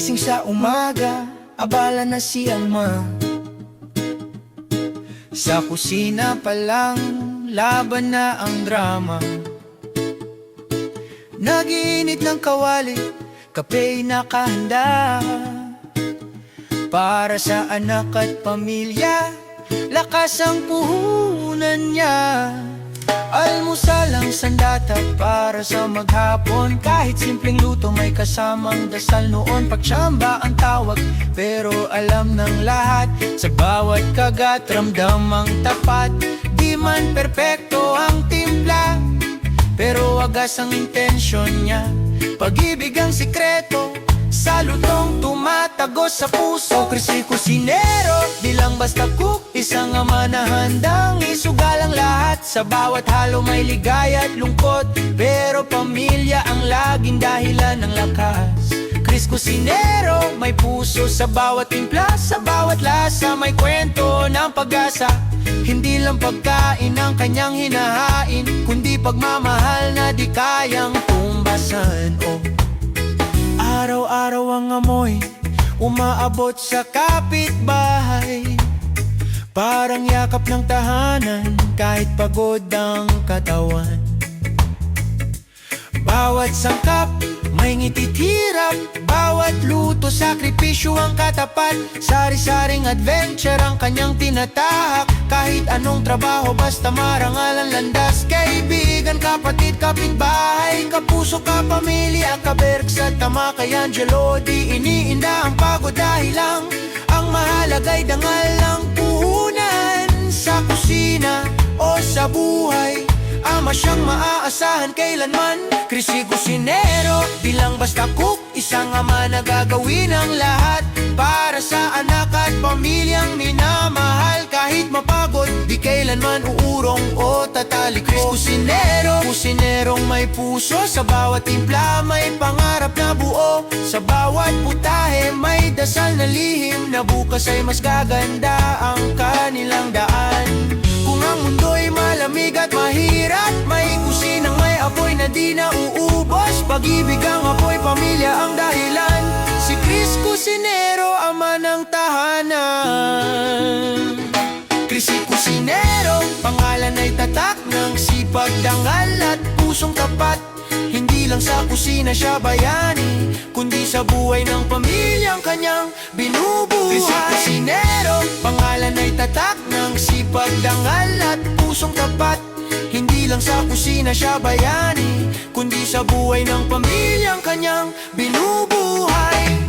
Pagising sa umaga, abala na si ama. Sa kusina pa lang, laban na ang drama. Nag-iinit ng kawali, kape'y nakahanda. Para sa anak at pamilya, lakas ang puhunan niya. Almusal ang sandata para sa maghapon. Kahit simpleng luto may kasamang dasal noon. Pagtsamba ang tawag pero alam ng lahat. Sa bawat kagat ramdam ang tapat. Di man perpekto ang timpla, pero wagas ang intensyon niya. Pag-ibig ang sikreto sa lutong tumatagos sa puso. Krisi kusinero, di lang basta cook. Isang ama na handang isugal ang lahat. Sa bawat halo may ligaya at lungkot, pero pamilya ang laging dahilan ng lakas. Chris Cusinero, may puso sa bawat timpla. Sa bawat lasa may kwento ng pag-asa. Hindi lang pagkain ang kanyang hinahain, kundi pagmamahal na di kayang tumbasan. Oh, araw-araw ang amoy umaabot sa kapitbahay. Parang yakap ng tahanan kahit pagod ang katawan. Bawat sangkap may ngitit hirap, bawat luto sakripisyo ang katapat. Sari-saring adventure ang kanyang tinatahak. Kahit anong trabaho basta marangal ang landas. Kaibigan, kapatid, kapitbahay, kapuso, kapamilya, kaberg sa tama kay Angelo. Di iniinda ang pagod dahil lang ang mahalaga'y dangal ng puhunan. Sa kusina o sa buhay, ama siyang maaasahan kailanman. Krisi Cusinero, di lang basta cook. Isang ama na gagawin ang lahat para sa anak at pamilyang minamahal. Kahit mapagod, di kailanman uurong o tataliko. Chris Cusinero, kusinerong may puso. Sa bawat timpla may pangarap na buo. Sa bawat putahe may dasal na lihim, na bukas ay mas gaganda ang kanilang daan. Kung ang mundo'y malamig at mahirap, may kusinang may apoy na di na uubos. Pag-ibig ang apoy, pamilya ang dahilan. Si Chris Cusinero, ama ng tahanan. Chris Cusinero, pangalan ay tatak ng sipag, dangal at pusong tapat. Hindi lang sa kusina siya bayani, kundi sa buhay ng pamilyang kanyang binubuhay. Chris Cusinero, pangalan ay tatak ng sipag, dangal at pusong tapat. Hindi lang sa kusina siya bayani, kundi sa buhay ng pamilyang kanyang binubuhay.